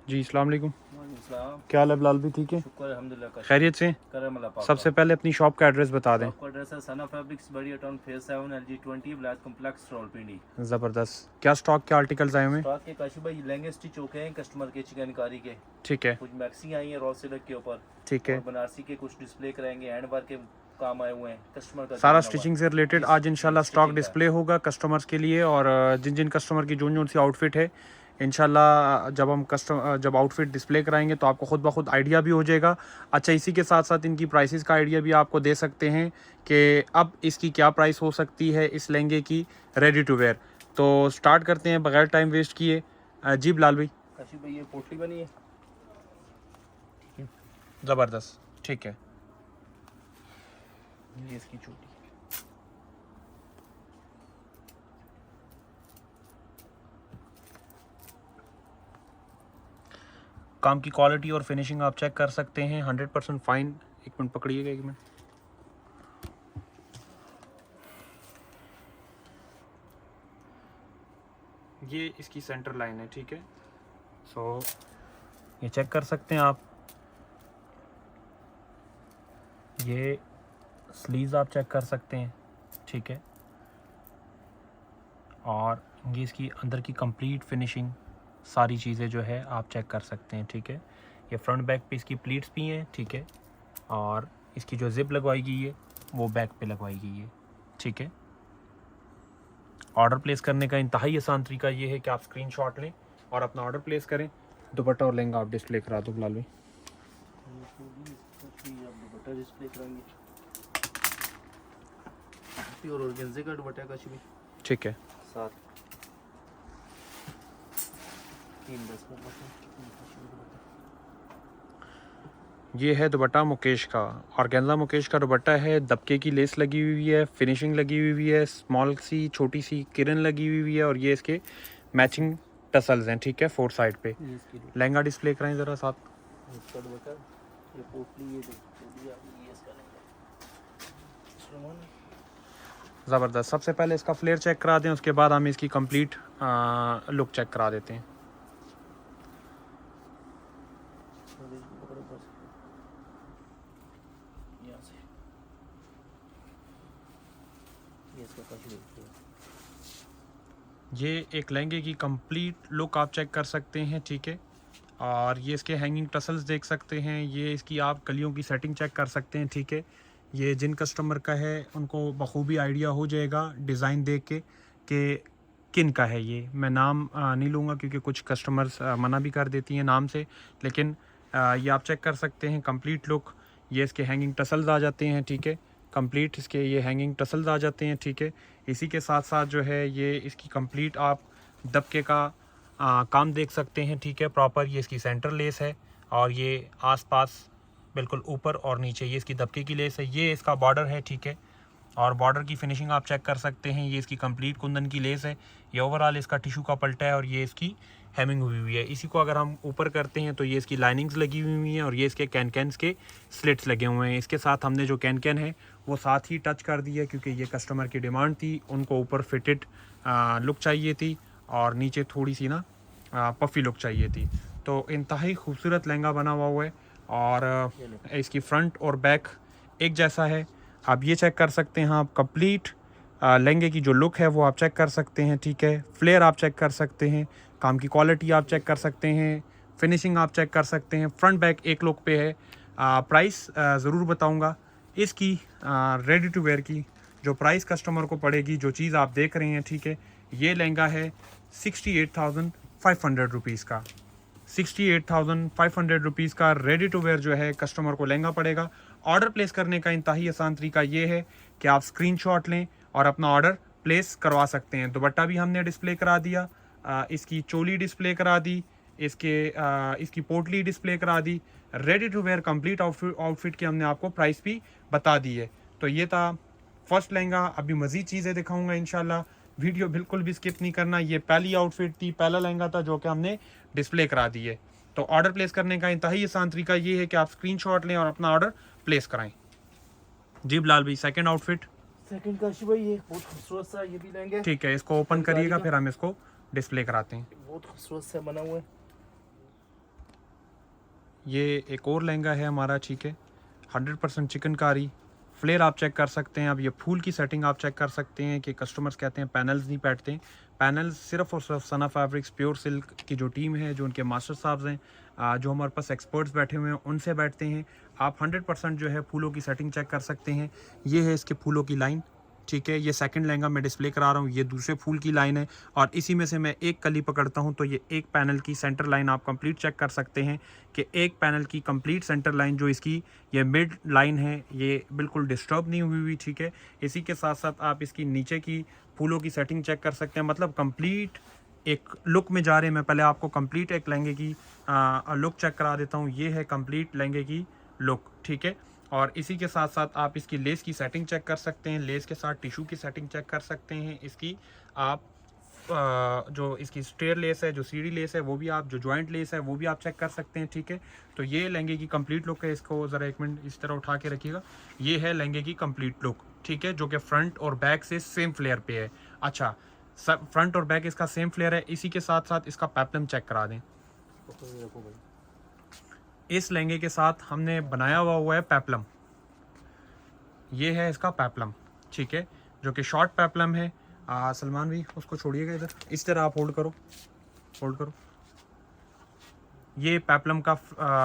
जी अस्सलाम वालेकुम। वालेकुम। क्या हाल है बिलाल भी, ठीक है? शुक्र अल्हम्दुलिल्लाह का। खैरियत से? करम अल्लाह पाक सबसे का। पहले अपनी शॉप का एड्रेस बता दें। शॉप का एड्रेस है सना फैब्रिक्स, बड़ी town, phase 7, LG20 black complex, Rawalpindi. ज़बरदस्त। क्या स्टॉक के आर्टिकल्स आए हुए हैं? स्टॉक के काशी भाई लहंगे स्टिच होके हैं कस्टमर के, चिकनकारी के, ठीक है, कुछ मैक्सी आई है रॉ सिल्क के ऊपर, ठीक और है। बनारसी के कुछ डिस्प्ले कराएंगे, हैंड वर्क के काम आए हुए हैं, कस्टमर का जो सारा बना हुआ स्टिचिंग से है रिलेटेड आज जी इंशाल्लाह स्टॉक स्टिचिंग का। डिस्प्ले होगा कस्टमर्स के लिए। और जिन जिन कस्टमर की जोन जोन सी आउटफिट है, इंशाल्लाह जब आउटफिट डिस्प्ले कराएंगे तो आपको खुद ब खुद आइडिया भी हो जाएगा। अच्छा, इसी के साथ साथ इनकी प्राइसेस का आइडिया भी आपको दे सकते हैं कि अब इसकी क्या प्राइस हो सकती है इस लहंगे की रेडी टू वेयर। तो स्टार्ट करते हैं बगैर टाइम वेस्ट किए। जी बिलाल भाई। काशी भाई ये पोटली बनी है, ज़बरदस्त, ठीक है। ये इसकी चोटी। काम की क्वालिटी और फिनिशिंग आप चेक कर सकते हैं, 100% फाइन। एक मिनट पकड़िएगा, एक मिनट। ये इसकी सेंटर लाइन है, ठीक है। सो ये चेक कर सकते हैं आप। ये स्लीव्स आप चेक कर सकते हैं, ठीक है। और ये इसकी अंदर की कंप्लीट फिनिशिंग, सारी चीज़ें जो है आप चेक कर सकते हैं, ठीक है। ये फ्रंट बैक पे इसकी प्लीट्स भी हैं, ठीक है। और इसकी जो जिप लगवाई गई है वो बैक पे लगवाई गई है, ठीक है। ऑर्डर प्लेस करने का इंतहाई आसान तरीका ये है कि आप स्क्रीनशॉट लें और अपना ऑर्डर प्लेस करें। दुपट्टा और लहंगा आप डिस्प्ले करा दो बिलाल भाई। दुपट्टा डिस्प्ले कराएंगे, प्योर ऑर्गेन्जा का दुपट्टा काशी भाई, ठीक है। साथ 310 का दुपट्टा। ये है दुपट्टा मुकेश का, ऑर्गेन्जा मुकेश का दुपट्टा है। दबके की लेस लगी हुई है, फिनिशिंग लगी हुई है, स्मॉल सी छोटी सी किरण लगी हुई है। और ये इसके मैचिंग टसल्स हैं, ठीक है, 4 साइड पे। ये इसकी लहंगा डिस्प्ले कराएं ज़रा साथ। इसका दुपट्टा, ये पोटली, ये चोली आ गई, ये इसका लहंगा। ज़बरदस्त। सबसे पहले इसका फ्लेयर चेक करा दें, उसके बाद हम इसकी कंप्लीट लुक चेक करा देते हैं। यहाँ से ये इसका काशी भाई। ये एक लहंगे की कंप्लीट लुक आप चेक कर सकते हैं, ठीक है। और ये इसके हैंगिंग टसल्स देख सकते हैं। ये इसकी आप कलियों की सेटिंग चेक कर सकते हैं, ठीक है। ये जिन कस्टमर का है उनको बखूबी आइडिया हो जाएगा डिज़ाइन देख के कि किन का है ये। मैं नाम नहीं लूँगा क्योंकि कुछ कस्टमर्स मना भी कर देती हैं नाम से, लेकिन ये आप चेक कर सकते हैं कंप्लीट लुक। ये इसके हैंगिंग टसल्स आ जाते हैं, ठीक है। कंप्लीट इसके ये हैंगिंग टसल्स आ जाते हैं, ठीक है। इसी के साथ साथ जो है ये इसकी कंप्लीट आप दबके का काम देख सकते हैं, ठीक है। प्रॉपर ये इसकी सेंटर लेस है और ये आसपास बिल्कुल ऊपर और नीचे ये इसकी दबके की लेस है। ये इसका बॉर्डर है, ठीक है। और बॉर्डर की फिनिशिंग आप चेक कर सकते हैं। ये इसकी कंप्लीट कुंदन की लेस है। ये ओवरऑल इसका टिशू का पल्टा है और ये इसकी हेमिंग हुई हुई है। इसी को अगर हम ऊपर करते हैं तो ये इसकी लाइनिंग्स लगी हुई हैं और ये इसके कैन के स्लिट्स लगे हुए हैं। इसके साथ हमने जो कैन है वो साथ ही टच कर दिया क्योंकि ये कस्टमर की डिमांड थी। उनको ऊपर फिटेड लुक चाहिए थी और नीचे थोड़ी सी ना पफ़ी लुक चाहिए थी। तो इंतहाई खूबसूरत लहंगा बना हुआ है और इसकी फ्रंट और बैक एक जैसा है। आप ये चेक कर सकते हैं। आप कंप्लीट लहंगे की जो लुक है वो आप चेक कर सकते हैं, ठीक है। फ्लेयर आप चेक कर सकते हैं, काम की क्वालिटी आप चेक कर सकते हैं, फिनिशिंग आप चेक कर सकते हैं। फ्रंट बैक एक लुक पे है। प्राइस ज़रूर बताऊंगा इसकी रेडी टू वेयर की। जो प्राइस कस्टमर को पड़ेगी, जो चीज़ आप देख रहे हैं, ठीक है, ये लहंगा है 68,500 रुपीज़ का। 68,500 रुपीज़ का रेडी टू वेयर जो है कस्टमर को लहंगा पड़ेगा। ऑर्डर प्लेस करने का इंतहाई आसान तरीका ये है कि आप स्क्रीनशॉट लें और अपना ऑर्डर प्लेस करवा सकते हैं। दुपट्टा भी हमने डिस्प्ले करा दिया, इसकी चोली डिस्प्ले करा दी, इसकी पोटली डिस्प्ले करा दी। Ready to wear complete outfit की हमने आपको प्राइस भी बता दी है। तो ये था फर्स्ट लहंगा। अभी मज़ीद चीज़ें दिखाऊंगा इंशाल्लाह। वीडियो बिल्कुल भी स्किप नहीं करना। ये पहली आउटफिट थी, पहला लहंगा था जो कि हमने डिस्प्ले करा दी है। तो ऑर्डर प्लेस करने का इंतहाई आसान तरीका ये है कि आप स्क्रीनशॉट लें और अपना ऑर्डर प्लेस कराएं। जी बिलाल भाई, सेकंड आउटफिट। सेकंड काशी भाई ये बहुत खूबसूरत सा ये भी लेंगे, ठीक है, इसको ओपन करिएगा फिर हम इसको डिस्प्ले कराते हैं। बहुत खूबसूरत सा बना हुआ है। ये एक और लहंगा है हमारा, ठीक है, 100% चिकनकारी। फ्लेयर आप चेक कर सकते हैं। अब ये फूल की सेटिंग आप चेक कर सकते हैं कि कस्टमर्स कहते हैं पैनल्स नहीं बैठते। पैनल्स सिर्फ और सिर्फ सना फैब्रिक्स प्योर सिल्क की जो टीम है, जो उनके मास्टर साहब हैं, जो हमारे पास एक्सपर्ट्स बैठे हुए हैं, उनसे बैठते हैं। आप 100% जो है फूलों की सेटिंग चेक कर सकते हैं। ये है इसके फूलों की लाइन, ठीक है। ये सेकंड लहंगा मैं डिस्प्ले करा रहा हूँ, ये दूसरे फूल की लाइन है। और इसी में से मैं एक कली पकड़ता हूँ तो ये एक पैनल की सेंटर लाइन आप कंप्लीट चेक कर सकते हैं कि एक पैनल की कंप्लीट सेंटर लाइन जो इसकी ये मिड लाइन है, ये बिल्कुल डिस्टर्ब नहीं हुई, ठीक है। इसी के साथ साथ आप इसकी नीचे की फूलों की सेटिंग चेक कर सकते हैं। मतलब कंप्लीट एक लुक में जा रहे हैं। मैं पहले आपको कंप्लीट एक लहंगे की लुक चेक करा देता हूँ। ये है कंप्लीट लहंगे की लुक, ठीक है। और इसी के साथ साथ आप इसकी लेस की सेटिंग चेक कर सकते हैं। लेस के साथ टिशू की सेटिंग चेक कर सकते हैं। इसकी आप जो इसकी स्टेयर लेस है, जो सीढ़ी लेस है, वो भी आप, जो जॉइंट लेस है वो भी आप चेक कर सकते हैं, ठीक है। तो ये लहंगे की कंप्लीट लुक है। इसको ज़रा एक मिनट इस तरह उठा के रखिएगा। ये है लहंगे की कंप्लीट लुक, ठीक है, जो कि फ्रंट और बैक से सेम फ्लेयर पे है। अच्छा, फ्रंट और बैक इसका सेम फ्लेयर है। इसी के साथ साथ इसका पेप्लम चेक करा दें। इस लहंगे के साथ हमने बनाया हुआ है पेप्लम। ये है इसका पेप्लम, ठीक है, जो कि शॉर्ट पेप्लम है। सलमान भाई उसको छोड़िएगा, इधर इस तरह आप होल्ड करो, होल्ड करो। ये पेप्लम का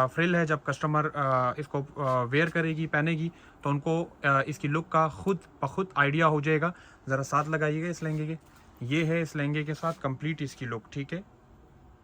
फ्रिल है। जब कस्टमर इसको वेयर करेगी, पहनेगी, तो उनको इसकी लुक का खुद ब खुद आइडिया हो जाएगा। ज़रा साथ लगाइएगा इस लहंगे के। ये है इस लहंगे के साथ कंप्लीट इसकी लुक, ठीक है।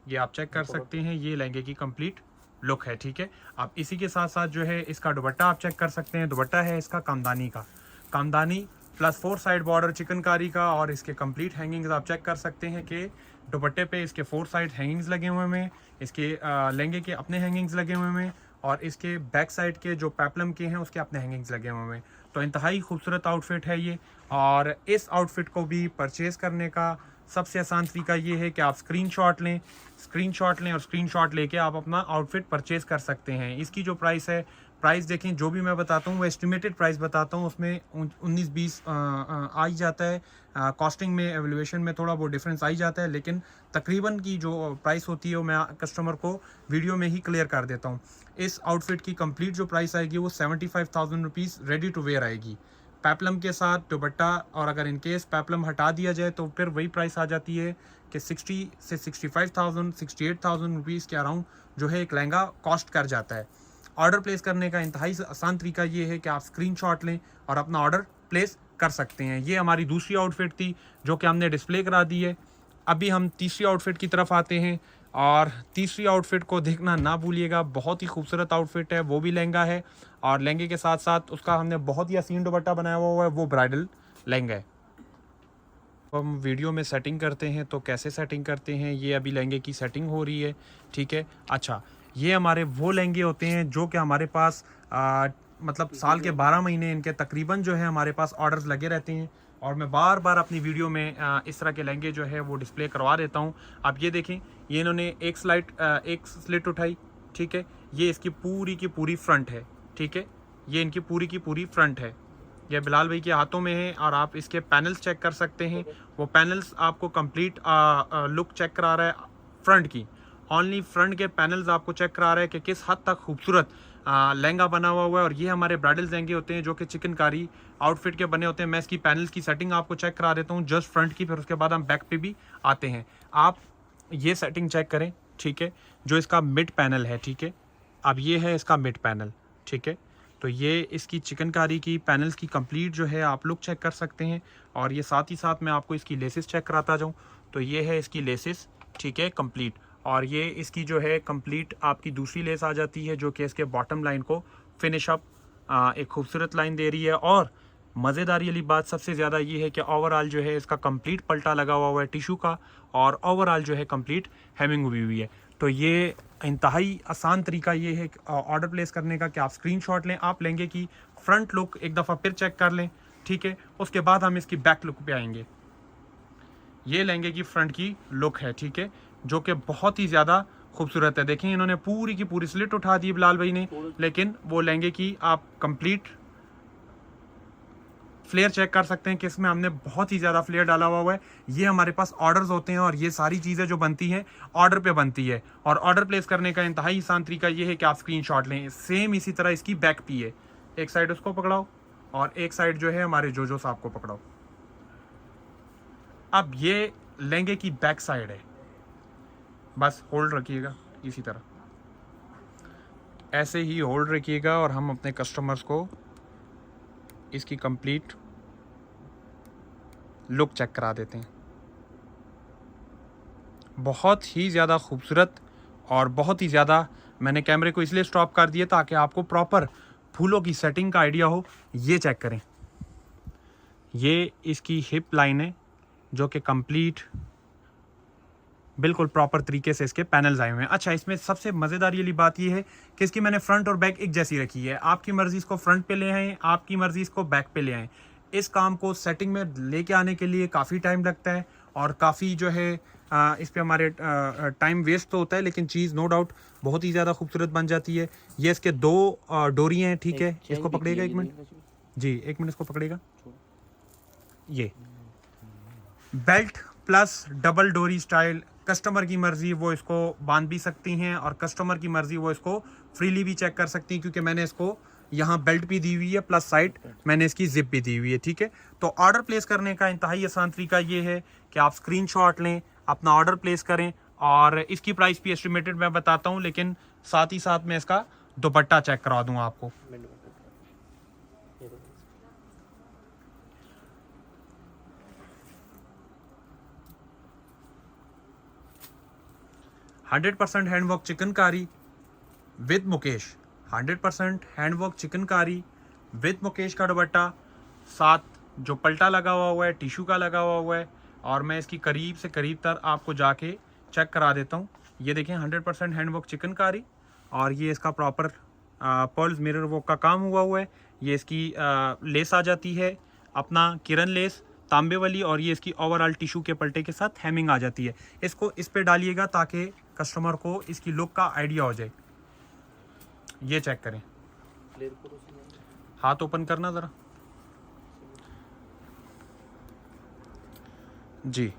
ये आप चेक कर सकते हैं, ये लहंगे की कंप्लीट लुक है, ठीक है। आप इसी के साथ साथ जो है इसका दुपट्टा आप चेक कर सकते हैं। दुपट्टा है इसका कामदानी का, kamdani plus 4 side border chikankari का। और इसके कंप्लीट हैंगिंग्स आप चेक कर सकते हैं कि दुपट्टे पे इसके 4 साइड हैंगिंग्स लगे हुए हैं। इसके लहंगे के अपने हैंगिंग्स लगे हुए हैं। और इसके बैक साइड के जो पेप्लम के हैं उसके अपने हैंगिंग्स लगे हुए हैं। तो इंतहाई खूबसूरत आउटफिट है ये। और इस आउटफिट को भी परचेज़ करने का सबसे आसान तरीका ये है कि आप स्क्रीनशॉट लें और स्क्रीनशॉट लेके आप अपना आउटफिट परचेज़ कर सकते हैं। इसकी जो प्राइस है, प्राइस देखें, जो भी मैं बताता हूँ वो एस्टिमेटेड प्राइस बताता हूँ, उसमें 19-20 आ ही जाता है। कॉस्टिंग में, एवेल्यूएशन में थोड़ा बहुत डिफरेंस आ ही जाता है, लेकिन तकरीबन की जो प्राइस होती है वो मैं कस्टमर को वीडियो में ही क्लियर कर देता हूँ। इस आउटफिट की कंप्लीट जो प्राइस आएगी वो 75,000 रुपीज़ रेडी टू वेयर आएगी, पेप्लम के साथ दुपट्टा। और अगर इनकेस पेप्लम हटा दिया जाए तो फिर वही प्राइस आ जाती है कि 60 से 65,000, 68,000 रुपीज़ के अराउंड जो है एक लहंगा कॉस्ट कर जाता है। ऑर्डर प्लेस करने का इंतहाई आसान तरीका ये है कि आप स्क्रीनशॉट लें और अपना ऑर्डर प्लेस कर सकते हैं। ये हमारी दूसरी आउटफिट थी जो कि हमने डिस्प्ले करा दी है। अभी हम तीसरी आउटफिट की तरफ आते हैं। और तीसरी आउटफिट को देखना ना भूलिएगा, बहुत ही खूबसूरत आउटफिट है। वो भी लहंगा है और लहंगे के साथ साथ उसका हमने बहुत ही हसीन दुपट्टा बनाया हुआ है, वो ब्राइडल लहंगा है। हम वीडियो में सेटिंग करते हैं तो कैसे सेटिंग करते हैं, ये अभी लहंगे की सेटिंग हो रही है, ठीक है। अच्छा, ये हमारे वो लहंगे होते हैं जो कि हमारे पास मतलब साल के 12 महीने इनके तकरीबन जो है हमारे पास ऑर्डर्स लगे रहते हैं। और मैं बार बार अपनी वीडियो में इस तरह के लहंगे जो है वो डिस्प्ले करवा देता हूँ। आप ये देखें, ये इन्होंने एक स्लिट उठाई, ठीक है। ये इसकी पूरी की पूरी फ्रंट है, ठीक है। ये इनकी पूरी की पूरी फ्रंट है। ये बिलाल भाई के हाथों में है। और आप इसके पैनल्स चेक कर सकते हैं। वो पैनल्स आपको कंप्लीट लुक चेक करा रहा है फ्रंट की। ओनली फ्रंट के पैनल्स आपको चेक करा रहा है कि किस हद तक खूबसूरत लहंगा बना हुआ है। और ये हमारे ब्राइडल लहंगे होते हैं जो कि चिकनकारी आउटफिट के बने होते हैं। मैं इसकी पैनल्स की सेटिंग आपको चेक करा देता हूँ, जस्ट फ्रंट की, फिर उसके बाद हम बैक पे भी आते हैं। आप ये सेटिंग चेक करें, ठीक है, जो इसका मिड पैनल है, ठीक है। अब ये है इसका मिड पैनल, ठीक है। तो ये इसकी चिकनकारी की पैनल्स की कंप्लीट जो है आप लोग चेक कर सकते हैं। और ये साथ ही साथ मैं आपको इसकी लेसेस चेक कराता जाऊँ तो ये है इसकी लेसेस, ठीक है, कंप्लीट। और ये इसकी जो है कंप्लीट आपकी दूसरी लेस आ जाती है जो कि इसके बॉटम लाइन को फिनिश अप एक खूबसूरत लाइन दे रही है। और मज़ेदारी वाली बात सबसे ज़्यादा ये है कि ओवरऑल जो है इसका कंप्लीट पल्टा लगा हुआ है टिशू का। और ओवरऑल जो है कंप्लीट हेमिंग हुई है। तो ये इंतहाई आसान तरीका ये है ऑर्डर प्लेस करने का कि आप स्क्रीनशॉट लें, आप लहंगे की फ्रंट लुक एक दफ़ा फिर चेक कर लें, ठीक है। उसके बाद हम इसकी बैक लुक पे आएंगे। ये लहंगे की फ्रंट की लुक है, ठीक है, जो कि बहुत ही ज़्यादा खूबसूरत है। देखें, इन्होंने पूरी की पूरी स्लिट उठा दी बिलाल भाई ने, लेकिन वो लहंगे की आप कंप्लीट फ्लेयर चेक कर सकते हैं कि इसमें हमने बहुत ही ज़्यादा फ्लेयर डाला हुआ है। ये हमारे पास ऑर्डर्स होते हैं और ये सारी चीज़ें जो बनती हैं ऑर्डर पे बनती है। और ऑर्डर प्लेस करने का इंतहाई आसान तरीका ये है कि आप स्क्रीनशॉट लें। सेम इसी तरह इसकी बैक पी है, एक साइड उसको पकड़ाओ और एक साइड जो है हमारे जोजो साहब को पकड़ाओ। अब ये लहंगे की बैक साइड है, बस होल्ड रखिएगा इसी तरह, ऐसे ही होल्ड रखिएगा और हम अपने कस्टमर्स को इसकी कंप्लीट लुक चेक करा देते हैं। बहुत ही ज़्यादा खूबसूरत और बहुत ही ज़्यादा, मैंने कैमरे को इसलिए स्टॉप कर दिया ताकि आपको प्रॉपर फूलों की सेटिंग का आइडिया हो। ये चेक करें, ये इसकी हिप लाइन है जो कि कंप्लीट बिल्कुल प्रॉपर तरीके से इसके पैनल्स आए हुए हैं। अच्छा, इसमें सबसे मज़ेदार वाली बात ये है कि इसकी मैंने फ्रंट और बैक एक जैसी रखी है। आपकी मर्ज़ी इसको फ्रंट पे ले आएँ, आपकी मर्ज़ी इसको बैक पे ले आएँ। इस काम को सेटिंग में लेके आने के लिए काफ़ी टाइम लगता है और काफ़ी जो है इस पे हमारे टाइम वेस्ट तो होता है, लेकिन चीज़ नो डाउट बहुत ही ज़्यादा खूबसूरत बन जाती है। ये इसके दो डोरी हैं, ठीक है। इसको पकड़ेगा एक मिनट जी, एक मिनट इसको पकड़ेगा। ये बेल्ट प्लस डबल डोरी स्टाइल, कस्टमर की मर्ज़ी वो इसको बांध भी सकती हैं और कस्टमर की मर्ज़ी वो इसको फ्रीली भी चेक कर सकती हैं, क्योंकि मैंने इसको यहाँ बेल्ट भी दी हुई है प्लस साइड मैंने इसकी जिप भी दी हुई है, ठीक है। तो ऑर्डर प्लेस करने का इंतहाई आसान तरीका ये है कि आप स्क्रीनशॉट लें, अपना ऑर्डर प्लेस करें और इसकी प्राइस भी एस्टिमेटेड मैं बताता हूँ, लेकिन साथ ही साथ मैं इसका दुपट्टा चेक करा दूँ आपको। 100% handwork chikankari with Mukesh, 100% handwork chikankari with Mukesh का दुपट्टा, साथ जो पल्टा लगा हुआ है टिश्यू का लगा हुआ है। और मैं इसकी करीब से करीब तक आपको जाके चेक करा देता हूँ। ये देखें 100% हैंडवर्क चिकनकारी और ये इसका प्रॉपर पर्ल्स मिरर वर्क का काम हुआ है। ये इसकी लेस आ जाती है अपना किरण लेस तांबे वाली, और ये इसकी ओवरऑल टिश्यू के पल्टे के साथ हैमिंग आ जाती है। इसको इस पे डालिएगा ताकि कस्टमर को इसकी लुक का आइडिया हो जाए। ये चेक करें, हाथ ओपन करना ज़रा जी।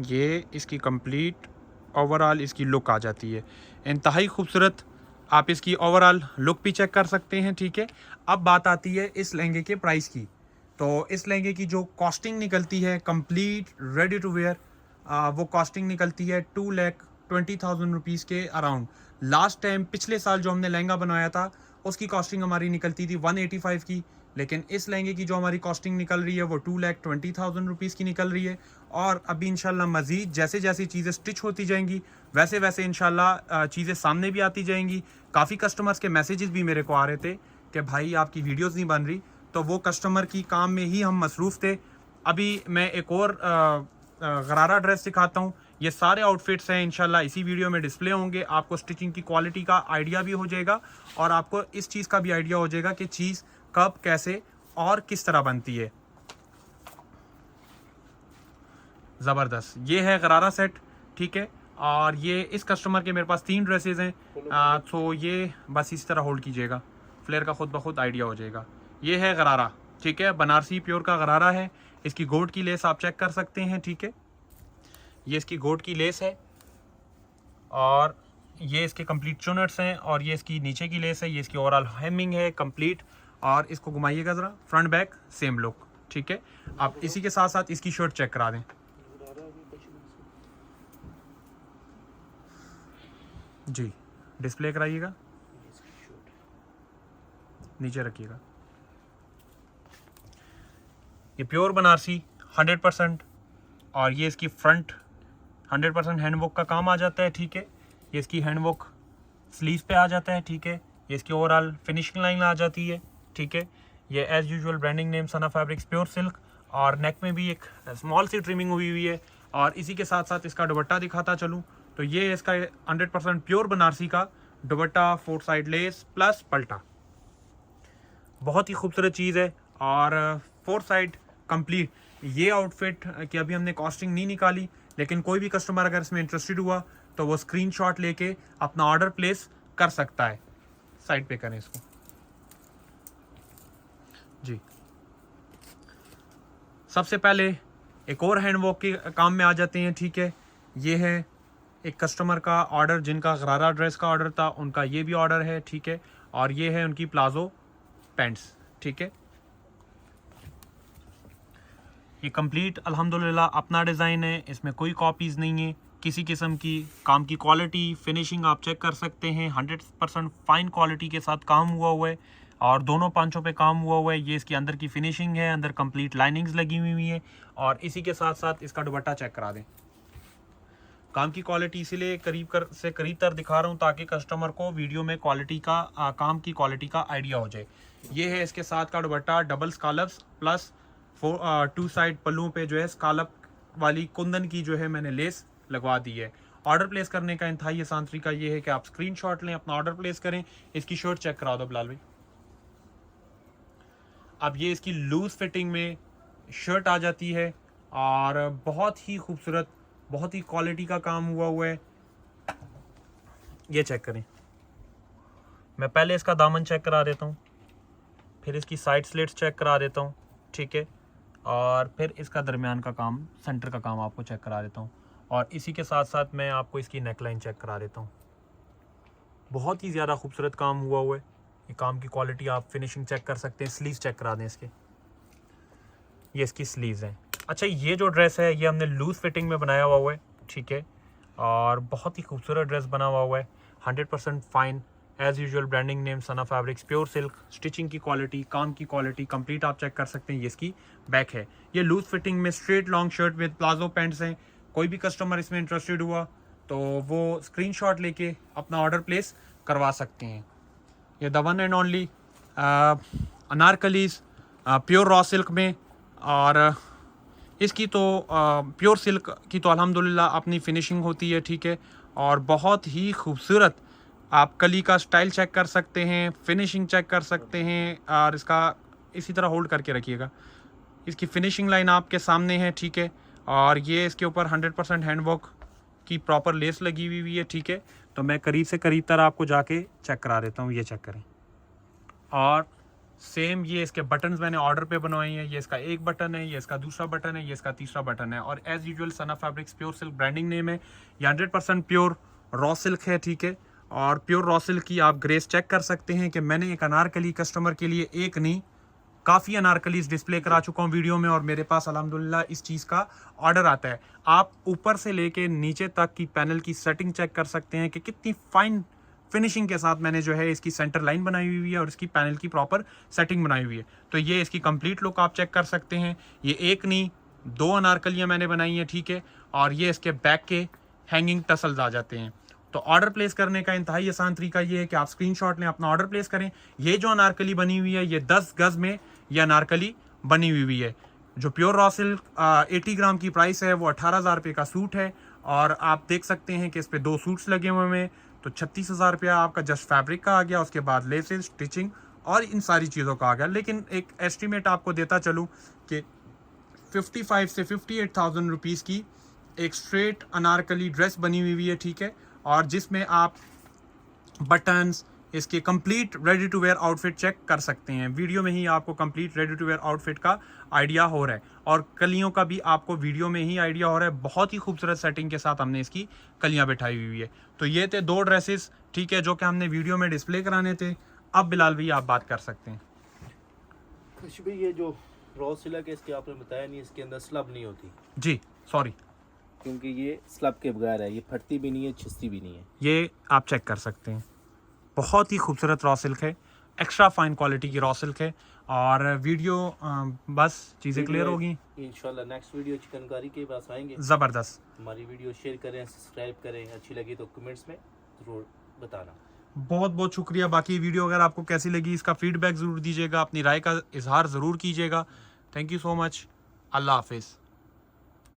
ये इसकी कंप्लीट ओवरऑल इसकी लुक आ जाती है, इंतहाई खूबसूरत। आप इसकी ओवरऑल लुक भी चेक कर सकते हैं, ठीक है। अब बात आती है इस लहंगे के प्राइस की। तो इस लहंगे की जो कॉस्टिंग निकलती है कंप्लीट रेडी टू वेयर, वो कॉस्टिंग निकलती है 2,20,000 रुपीज़ के अराउंड। लास्ट टाइम पिछले साल जो हमने लहंगा बनवाया था उसकी कॉस्टिंग हमारी निकलती थी 185 की, लेकिन इस लहंगे की जो हमारी कॉस्टिंग निकल रही है वो 2,20,000 रुपीज़ की निकल रही है। और अभी इंशाल्लाह मज़ीद जैसे जैसे चीज़ें स्टिच होती जाएंगी वैसे वैसे इंशाल्लाह चीज़ें सामने भी आती जाएंगी। काफ़ी कस्टमर्स के मैसेजेस भी मेरे को आ रहे थे कि भाई आपकी वीडियोज़ नहीं बन रही, तो वो कस्टमर की काम में ही हम मसरूफ़ थे। अभी मैं एक और गरारा ड्रेस दिखाता हूँ। ये सारे आउटफिट्स हैं इंशाल्लाह इसी वीडियो में डिस्प्ले होंगे। आपको स्टिचिंग की क्वालिटी का आइडिया भी हो जाएगा और आपको इस चीज़ का भी आइडिया हो जाएगा कि चीज़ कब कैसे और किस तरह बनती है। ज़बरदस्त, ये है गरारा सेट, ठीक है। और ये इस कस्टमर के मेरे पास 3 ड्रेसेस हैं, तो ये बस इस तरह होल्ड कीजिएगा, फ्लेयर का खुद ब खुद आइडिया हो जाएगा। ये है गरारा, ठीक है, बनारसी प्योर का गरारा है। इसकी गोट की लेस आप चेक कर सकते हैं, ठीक है। ये इसकी गोट की लेस है और ये इसके कंप्लीट चुनट्स हैं और ये इसकी नीचे की लेस है। ये इसकी ओवरऑल हेमिंग है कंप्लीट। और इसको घुमाइएगा ज़रा, फ्रंट बैक सेम लुक, ठीक है। आप इसी के साथ साथ इसकी शर्ट चेक करा दें जी, डिस्प्ले कराइएगा, नीचे रखिएगा। ये प्योर बनारसी 100% और ये इसकी फ्रंट 100% हैंडवर्क का काम आ जाता है, ठीक है। ये इसकी हैंडवर्क स्लीव पे आ जाता है, ठीक है। ये इसकी ओवरऑल फिनिशिंग लाइन आ जाती है, ठीक है। ये as usual branding name Sana fabrics pure silk और नेक में भी एक स्मॉल सी ट्रिमिंग हुई है। और इसी के साथ साथ इसका दुपट्टा दिखाता चलूँ तो ये इसका 100% प्योर बनारसी का दुपट्टा, 4 साइड लेस प्लस पल्टा, बहुत ही खूबसूरत चीज़ है। और 4 साइड कंप्लीट ये आउटफिट की अभी हमने कॉस्टिंग नहीं निकाली, लेकिन कोई भी कस्टमर अगर इसमें इंटरेस्टेड हुआ तो वो स्क्रीनशॉट लेके अपना ऑर्डर प्लेस कर सकता है। साइड पे करें इसको जी। सबसे पहले एक और हैंड वॉक के काम में आ जाते हैं, ठीक है। ये है एक कस्टमर का ऑर्डर, जिनका गरारा ड्रेस का ऑर्डर था, उनका ये भी ऑर्डर है, ठीक है। और ये है उनकी प्लाजो पैंट्स, ठीक है। ये कंप्लीट अल्हम्दुलिल्लाह अपना डिज़ाइन है, इसमें कोई कॉपीज़ नहीं है किसी किस्म की। काम की क्वालिटी, फिनिशिंग आप चेक कर सकते हैं, 100% फाइन क्वालिटी के साथ काम हुआ है और दोनों पांचों पे काम हुआ है। ये इसकी अंदर की फिनिशिंग है, अंदर कंप्लीट लाइनिंग्स लगी हुई है। और इसी के साथ साथ इसका दुपट्टा चेक करा दें। काम की क्वालिटी इसीलिए करीब तर दिखा रहा हूँ ताकि कस्टमर को वीडियो में क्वालिटी का काम की क्वालिटी का आइडिया हो जाए। ये है इसके साथ का दुपट्टा, डबल स्कैलप्स प्लस 2 साइड पल्लू पे जो है स्कैलप वाली कुंदन की जो है मैंने लेस लगवा दी है। ऑर्डर प्लेस करने का इंतहाई आसान तरीका ये है कि आप स्क्रीनशॉट लें, अपना ऑर्डर प्लेस करें। इसकी शर्ट चेक करा दो बिलाल भाई। अब ये इसकी लूज फिटिंग में शर्ट आ जाती है और बहुत ही खूबसूरत, बहुत ही क्वालिटी का काम हुआ है। ये चेक करें। मैं पहले इसका दामन चेक करा देता हूँ, फिर इसकी साइड स्लिट्स चेक करा देता हूँ, ठीक है। और फिर इसका दरमियान का काम, सेंटर का काम आपको चेक करा देता हूँ। और इसी के साथ साथ मैं आपको इसकी नेकलाइन चेक करा देता हूँ। बहुत ही ज़्यादा खूबसूरत काम हुआ है। ये काम की क्वालिटी आप फिनिशिंग चेक कर सकते हैं। स्लीव्स चेक करा दें इसके, ये इसकी स्लीव्स हैं। अच्छा, ये जो ड्रेस है ये हमने लूज फिटिंग में बनाया हुआ है, ठीक है। और बहुत ही खूबसूरत ड्रेस बना हुआ है, 100% fine as usual. Branding name Sana fabrics, pure silk. Stitching की क्वालिटी, काम की क्वालिटी कंप्लीट आप चेक कर सकते हैं। ये इसकी बैक है। ये लूज फिटिंग में straight long shirt with palazzo pants हैं। कोई भी कस्टमर इसमें इंटरेस्टेड हुआ तो वो स्क्रीनशॉट लेके अपना ऑर्डर प्लेस करवा सकते हैं। ये the one and only anarkalis pure raw silk में। और इसकी तो प्योर सिल्क की तो अल्हम्दुलिल्लाह अपनी फिनिशिंग होती है, ठीक है। और बहुत ही खूबसूरत आप कली का स्टाइल चेक कर सकते हैं, फिनिशिंग चेक कर सकते हैं। और इसका इसी तरह होल्ड करके रखिएगा। इसकी फिनिशिंग लाइन आपके सामने है, ठीक है। और ये इसके ऊपर 100% हैंडवर्क की प्रॉपर लेस लगी हुई है, ठीक है। तो मैं करीब से करीब तरह आपको जाके चेक करा देता हूँ। ये चेक करें। और सेम ये इसके बटन्स मैंने ऑर्डर पे बनवाए हैं। ये इसका एक बटन है, ये इसका दूसरा बटन है, ये इसका तीसरा बटन है। और as usual Sana fabrics pure silk branding name है। ये 100% प्योर रॉ सिल्क है, ठीक है। और प्योर रॉ सिल्क की आप ग्रेस चेक कर सकते हैं कि मैंने एक अनारकली कस्टमर के लिए एक नहीं काफ़ी अनारकलीज डिस्प्ले करा चुका हूँ वीडियो में। और मेरे पास अल्हम्दुलिल्लाह इस चीज़ का ऑर्डर आता है। आप ऊपर से लेके नीचे तक की पैनल की सेटिंग चेक कर सकते हैं कि कितनी फाइन फिनिशिंग के साथ मैंने जो है इसकी सेंटर लाइन बनाई हुई है और इसकी पैनल की प्रॉपर सेटिंग बनाई हुई है। तो ये इसकी कंप्लीट लुक आप चेक कर सकते हैं। ये एक नहीं 2 अनारकलियाँ मैंने बनाई हैं, ठीक है। और ये इसके बैक के हैंगिंग टसल्स आ जाते हैं। तो ऑर्डर प्लेस करने का इंतहाई आसान तरीका ये है कि आप स्क्रीनशॉट लें, अपना ऑर्डर प्लेस करें। ये जो अनारकली बनी हुई है ये 10 गज में ये अनारकली बनी हुई है। जो प्योर रॉ सिल्क 80 ग्राम की प्राइस है वो 18,000 रुपये का सूट है। और आप देख सकते हैं कि इस पर 2 सूट्स लगे हुए हैं। तो 36,000 रुपया आपका जस्ट फैब्रिक का आ गया। उसके बाद लेसेस, स्टिचिंग और इन सारी चीज़ों का आ गया। लेकिन एक एस्टिमेट आपको देता चलूँ कि 55 से 58,000 रुपीज़ की एक स्ट्रेट अनारकली ड्रेस बनी हुई है, ठीक है। और जिसमें आप बटन्स, इसके complete ready to wear outfit check कर सकते हैं। वीडियो में ही आपको complete ready to wear outfit का आइडिया हो रहा है और कलियों का भी आपको वीडियो में ही आइडिया हो रहा है। बहुत ही खूबसूरत सेटिंग के साथ हमने इसकी कलियां बैठाई हुई है। तो ये थे 2 ड्रेसेस, ठीक है, जो कि हमने वीडियो में डिस्प्ले कराने थे। अब बिलाल भाई आप बात कर सकते हैं। खुश भाई, ये जो रॉ सिल्क है इसके आपने बताया नहीं, इसके अंदर स्लब नहीं होती जी, सॉरी, क्योंकि ये स्लब के बगैर है। ये फटती भी नहीं है, छिसती भी नहीं है। ये आप चेक कर सकते हैं। बहुत ही खूबसूरत रॉ सिल्क है, एक्स्ट्रा फाइन क्वालिटी की रॉ सिल्क है। और वीडियो बस चीज़ें क्लियर होगी इंशाल्लाह। नेक्स्ट वीडियो चिकनकारी के पास आएंगे। ज़बरदस्त। हमारी वीडियो शेयर करें, सब्सक्राइब करें। अच्छी लगी तो कमेंट्स में ज़रूर बताना। बहुत बहुत शुक्रिया। बाकी वीडियो अगर आपको कैसी लगी इसका फीडबैक ज़रूर दीजिएगा, अपनी राय का इजहार ज़रूर कीजिएगा। Thank you so much. अल्लाह हाफिज़।